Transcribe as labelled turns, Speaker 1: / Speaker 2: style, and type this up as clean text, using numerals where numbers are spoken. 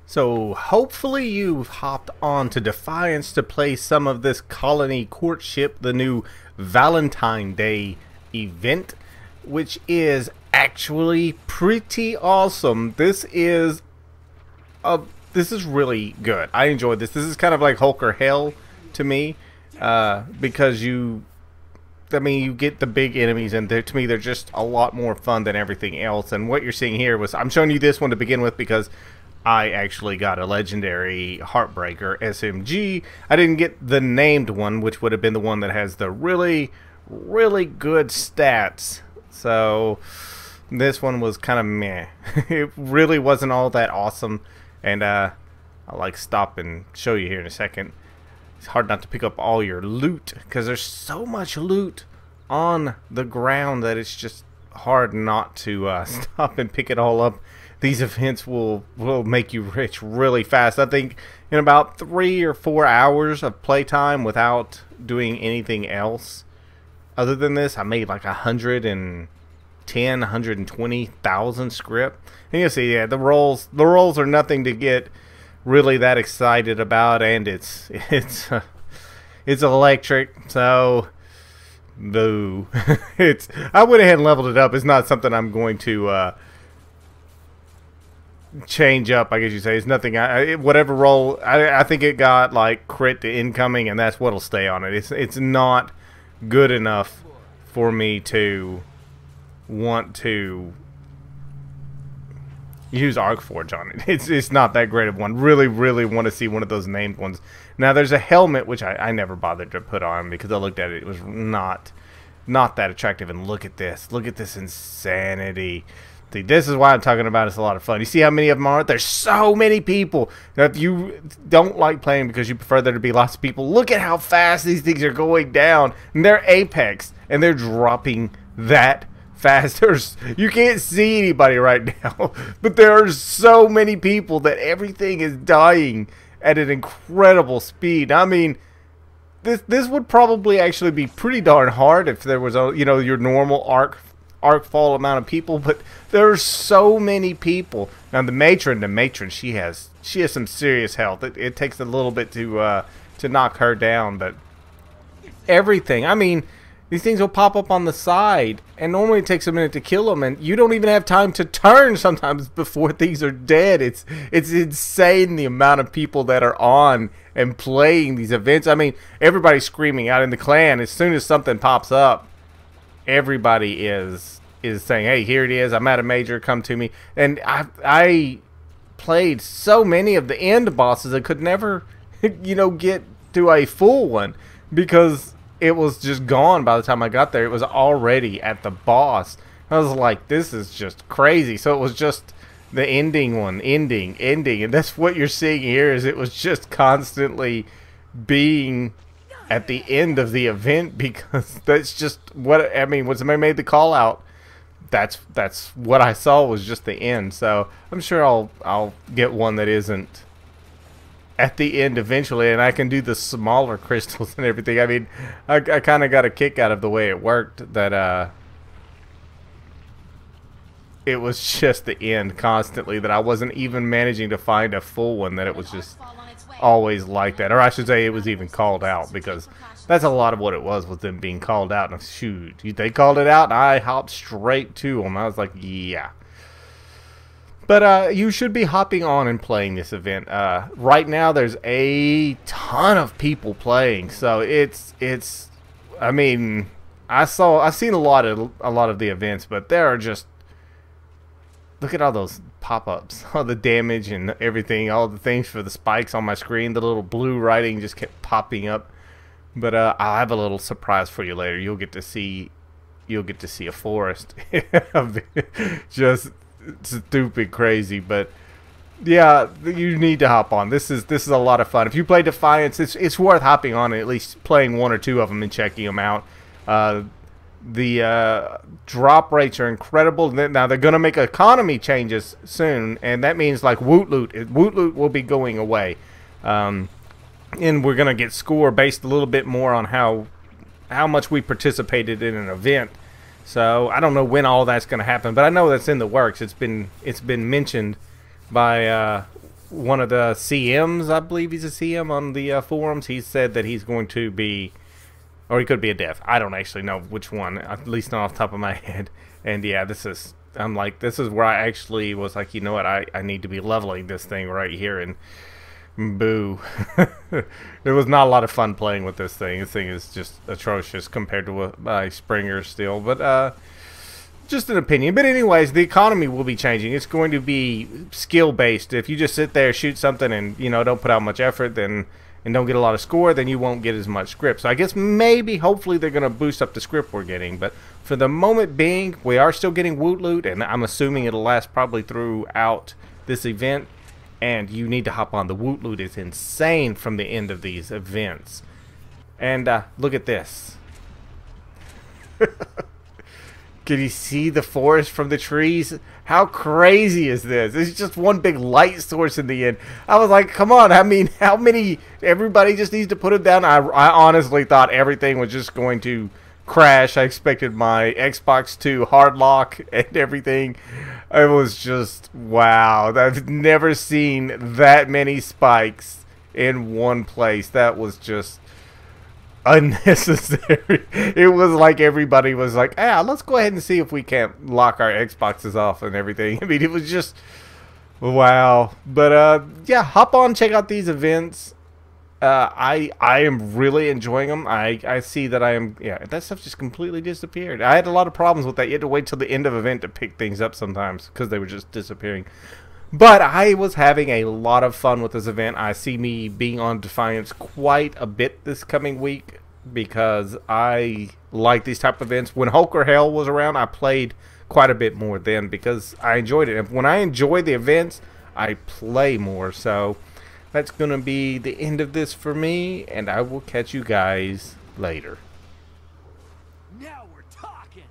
Speaker 1: So hopefully you've hopped on to Defiance to play some of this colony courtship, the new Valentine Day event, which is actually pretty awesome. This is really good. I enjoyed this. This is kind of like Hulk or Hell to me, because you get the big enemies, and to me they're just a lot more fun than everything else. And what you're seeing here was, I'm showing you this one to begin with because I actually got a legendary Heartbreaker SMG. I didn't get the named one, which would have been the one that has the really, really good stats. So this one was kind of meh. It really wasn't all that awesome. And I'll stop and show you here in a second. It's hard not to pick up all your loot because there's so much loot on the ground that it's just hard not to stop and pick it all up. These events will make you rich really fast. I think in about 3 or 4 hours of playtime without doing anything else other than this, I made like 120,000 script. And you'll see, yeah, the rolls are nothing to get really that excited about, and it's electric. So boo. I went ahead and leveled it up. It's not something I'm going to change up, I guess you say. It's nothing. Whatever roll, I think it got like crit to incoming, and that's what'll stay on it. It's not good enough for me to want to use Arcforge on it. It's not that great of one. Really want to see one of those named ones. Now there's a helmet which I never bothered to put on because I looked at it. It was not that attractive. And look at this. Look at this insanity. See, this is why I'm talking about it's a lot of fun. You see how many of them are? There's so many people. Now, if you don't like playing because you prefer there to be lots of people, look at how fast these things are going down. And they're apex, and they're dropping that fast. You can't see anybody right now, but there are so many people that everything is dying at an incredible speed. I mean, this would probably actually be pretty darn hard if there was your normal arc fall amount of people, but there are so many people. Now the matron, she has some serious health. It takes a little bit to knock her down, but everything. I mean, these things will pop up on the side, and normally it takes a minute to kill them, and you don't even have time to turn sometimes before things are dead. It's insane the amount of people that are on and playing these events. I mean, everybody's screaming out in the clan as soon as something pops up. Everybody is saying, "Hey, here it is. I'm at a major. Come to me." And I played so many of the end bosses I could never, get to a full one because it was just gone by the time I got there. It was already at the boss. I was like, this is just crazy. So it was just the ending one, ending, and that's what you're seeing here. Is it was just constantly being at the end of the event because that's just what I mean. When somebody made the call out, that's what I saw was just the end. So I'm sure I'll get one that isn't at the end eventually, and I can do the smaller crystals and everything. I mean, I kind of got a kick out of the way it worked. That it was just the end constantly. That I wasn't even managing to find a full one. That it was just always like that, or I should say it was even called out, because that's a lot of what it was them being called out. And shoot, they called it out and I hopped straight to them. I was like, yeah. But you should be hopping on and playing this event. Right now there's a ton of people playing, so it's I mean, I've seen a lot of the events, but there are just, look at all those pop-ups, all the damage and everything, all the things for the spikes on my screen. The little blue writing just kept popping up. But I'll have a little surprise for you later. You'll get to see a forest of just stupid crazy. But yeah, you need to hop on. This is a lot of fun. If you play Defiance, it's worth hopping on and at least playing 1 or 2 of them and checking them out. The drop rates are incredible. Now they're going to make economy changes soon, and that means like Woot Loot will be going away, and we're going to get score based a little bit more on how much we participated in an event. So I don't know when all that's going to happen, but I know that's in the works. It's been mentioned by one of the CMs, I believe he's a CM on the forums, he said that he's going to be, or he could be a dev. I don't actually know which one, at least not off the top of my head. And yeah, I'm like, this is where I actually was like, you know what, I need to be leveling this thing right here, and boo. It was not a lot of fun playing with this thing. This thing is just atrocious compared to my Springer still, but just an opinion. But anyways, the economy will be changing. It's going to be skill based. If you just sit there, shoot something, and don't put out much effort, then and don't get a lot of score, then you won't get as much script. So I guess maybe, hopefully, they're going to boost up the script we're getting. But for the moment being, we are still getting Woot Loot, and I'm assuming it'll last probably throughout this event. And you need to hop on. The Woot Loot is insane from the end of these events. And look at this. Can you see the forest from the trees? How crazy is this? It's just one big light source in the end. I was like, come on. I mean, how many? Everybody just needs to put it down. I honestly thought everything was just going to crash. I expected my Xbox to hard lock and everything. It was just, wow. I've never seen that many spikes in one place. That was just unnecessary. It was like everybody was like, let's go ahead and see if we can't lock our Xboxes off and everything. I mean, it was just, wow. But yeah, hop on, check out these events. I am really enjoying them. I see that that stuff just completely disappeared. I had a lot of problems with that. You had to wait till the end of the event to pick things up sometimes because they were just disappearing. But I was having a lot of fun with this event. I see me being on Defiance quite a bit this coming week because I like these type of events. When Hulk or Hell was around, I played quite a bit more then because I enjoyed it. And when I enjoy the events, I play more. So that's going to be the end of this for me, and I will catch you guys later.
Speaker 2: Now we're talking.